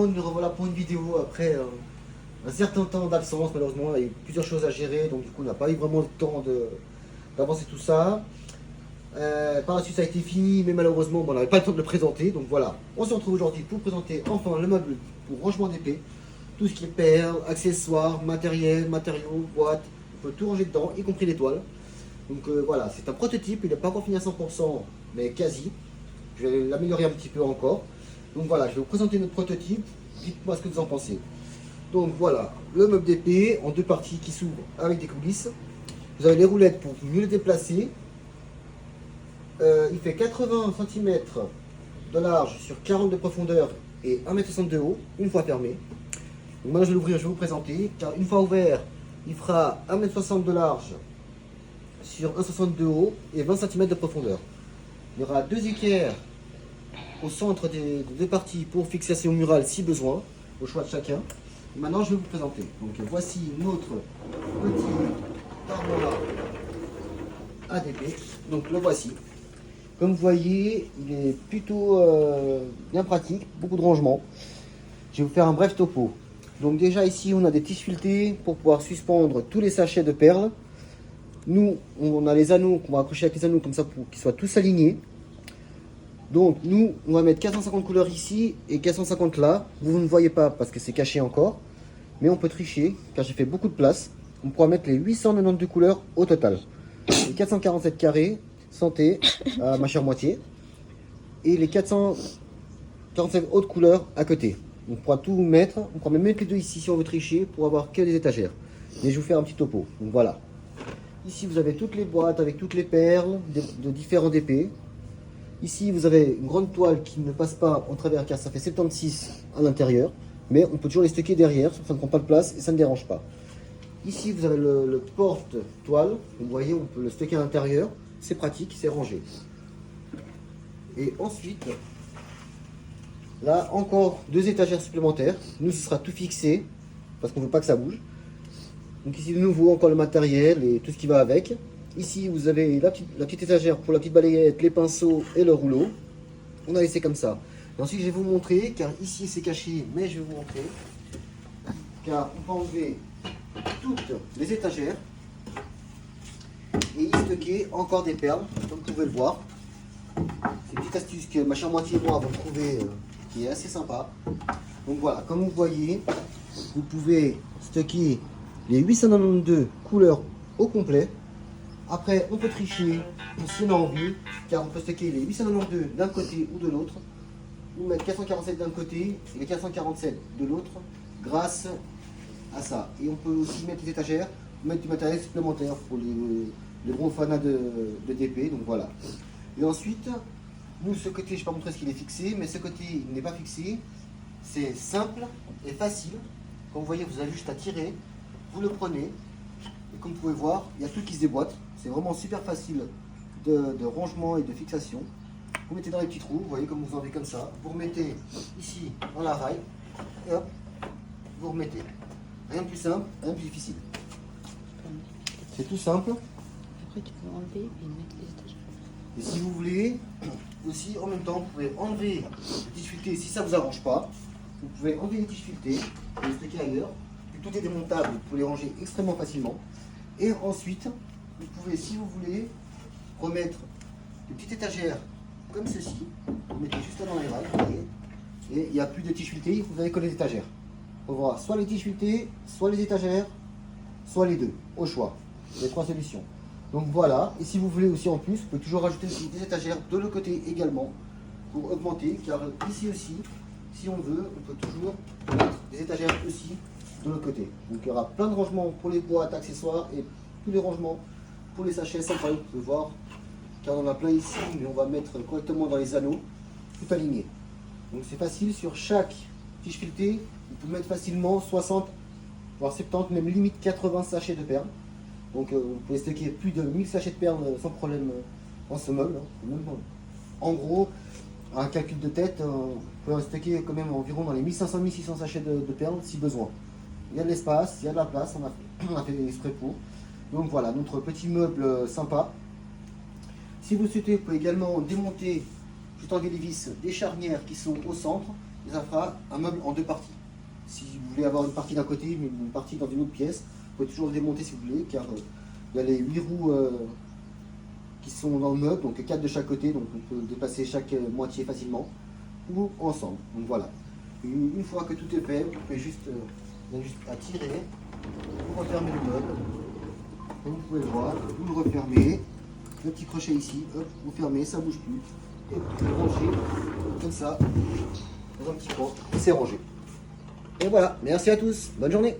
monde, nous revoilà pour une vidéo après un certain temps d'absence. Malheureusement, il y a eu plusieurs choses à gérer, donc du coup on n'a pas eu vraiment le temps d'avancer tout ça. Par la suite ça a été fini, mais malheureusement bon, on n'avait pas le temps de le présenter. Donc voilà, on se retrouve aujourd'hui pour présenter enfin le meuble pour rangement d'épée. Tout ce qui est perles, accessoires, matériel, matériaux, boîtes, on peut tout ranger dedans, y compris les toiles. Donc voilà, c'est un prototype, il n'est pas encore fini à 100%, mais quasi. Je vais l'améliorer un petit peu encore. Donc voilà, je vais vous présenter notre prototype. Dites-moi ce que vous en pensez. Donc voilà, le meuble d'épée en deux parties qui s'ouvrent avec des coulisses. Vous avez les roulettes pour mieux les déplacer. Il fait 80 cm de large sur 40 de profondeur et 1,60 m de haut, une fois fermé. Donc maintenant je vais l'ouvrir, je vais vous présenter. Car une fois ouvert, il fera 1,60 m de large sur 1,60 m de haut et 20 cm de profondeur. Il y aura deux équerres au centre des deux parties pour fixation murale si besoin, au choix de chacun. Et maintenant je vais vous présenter. Donc voici notre petit armoire ADP. Donc le voici. Comme vous voyez, il est plutôt bien pratique, beaucoup de rangements. Je vais vous faire un bref topo. Donc déjà ici on a des tiges filetées pour pouvoir suspendre tous les sachets de perles. Nous on a les anneaux qu'on va accrocher avec les anneaux comme ça pour qu'ils soient tous alignés. Donc nous on va mettre 450 couleurs ici et 450 là. Vous ne voyez pas parce que c'est caché encore. Mais on peut tricher car j'ai fait beaucoup de place. On pourra mettre les 892 couleurs au total. Les 447 carrés, santé à ma chère moitié. Et les 447 autres couleurs à côté. On pourra tout mettre. On pourra même mettre les deux ici si on veut tricher pour avoir que des étagères. Et je vais vous faire un petit topo. Donc voilà. Ici vous avez toutes les boîtes avec toutes les perles de différents épées. Ici vous avez une grande toile qui ne passe pas en travers car ça fait 76 à l'intérieur. Mais on peut toujours les stocker derrière, ça ne prend pas de place et ça ne dérange pas. Ici vous avez le porte-toile, vous voyez on peut le stocker à l'intérieur, c'est pratique, c'est rangé. Et ensuite, là encore deux étagères supplémentaires, nous ce sera tout fixé, parce qu'on ne veut pas que ça bouge. Donc ici de nouveau encore le matériel et tout ce qui va avec. Ici vous avez la petite étagère pour la petite balayette, les pinceaux et le rouleau. On a laissé comme ça. Et ensuite je vais vous montrer, car ici c'est caché, mais je vais vous montrer. Car on peut enlever toutes les étagères et y stocker encore des perles, comme vous pouvez le voir. C'est une petite astuce que ma chère moitié et moi avons trouvé qui est assez sympa. Donc voilà, comme vous voyez, vous pouvez stocker les 892 couleurs au complet. Après, on peut tricher si on a envie, car on peut stocker les 892 d'un côté ou de l'autre, ou mettre 447 d'un côté et les 447 de l'autre, grâce à ça. Et on peut aussi mettre les étagères, mettre du matériel supplémentaire pour les gros fanats de DP, donc voilà. Et ensuite, nous, ce côté, je ne vais pas montrer ce qu'il est fixé, mais ce côté il n'est pas fixé, c'est simple et facile. Comme vous voyez, vous avez juste à tirer, vous le prenez, et comme vous pouvez voir, il y a tout qui se déboîte. C'est vraiment super facile de rangement et de fixation. Vous mettez dans les petits trous, vous voyez comme vous en avez comme ça. Vous remettez ici dans la raille, et hop, vous remettez. Rien de plus simple, rien de plus difficile. C'est tout simple. Après, tu peux enlever et mettre les étagères. Et si vous voulez, aussi en même temps, vous pouvez enlever les tiges filetées si ça ne vous arrange pas. Vous pouvez enlever les tiges filetées et les stocker ailleurs. Et tout est démontable, vous pouvez les ranger extrêmement facilement. Et ensuite, vous pouvez, si vous voulez, remettre des petites étagères comme ceci. Vous mettez juste là dans les rails, vous voyez. Et il n'y a plus de tiges filetées, vous avez que les étagères. On va voir soit les tiges filetées, soit les étagères, soit les deux, au choix. Les trois solutions. Donc voilà, et si vous voulez aussi en plus, vous pouvez toujours rajouter aussi des étagères de l'autre côté également, pour augmenter, car ici aussi, si on veut, on peut toujours mettre des étagères aussi de l'autre côté. Donc il y aura plein de rangements pour les boîtes, accessoires, et tous les rangements pour les sachets, ça vous pouvez voir, car on en a plein ici, mais on va mettre correctement dans les anneaux, tout aligné. Donc c'est facile, sur chaque tige filetée, vous pouvez mettre facilement 60, voire 70, même limite 80 sachets de perles. Donc vous pouvez stocker plus de 1000 sachets de perles sans problème en ce meuble. En gros, un calcul de tête, on peut stocker quand même environ dans les 1500-1600 sachets de perles si besoin. Il y a de l'espace, il y a de la place, on a fait exprès pour. Donc voilà, notre petit meuble sympa. Si vous souhaitez, vous pouvez également démonter, juste enlever les vis, des charnières qui sont au centre. et ça fera un meuble en 2 parties. Si vous voulez avoir une partie d'un côté, une partie dans une autre pièce, vous pouvez toujours le démonter si vous voulez, car il y a les 8 roues qui sont dans le meuble, donc 4 de chaque côté, donc on peut déplacer chaque moitié facilement, ou ensemble. Donc voilà. Une fois que tout est fait, vous pouvez juste, vous avez juste à tirer, vous refermez le meuble, comme vous pouvez le voir, vous le refermez, le petit crochet ici, hop, vous fermez, ça ne bouge plus, et vous le rangez comme ça, dans un petit coin, et c'est rangé. Et voilà, merci à tous, bonne journée.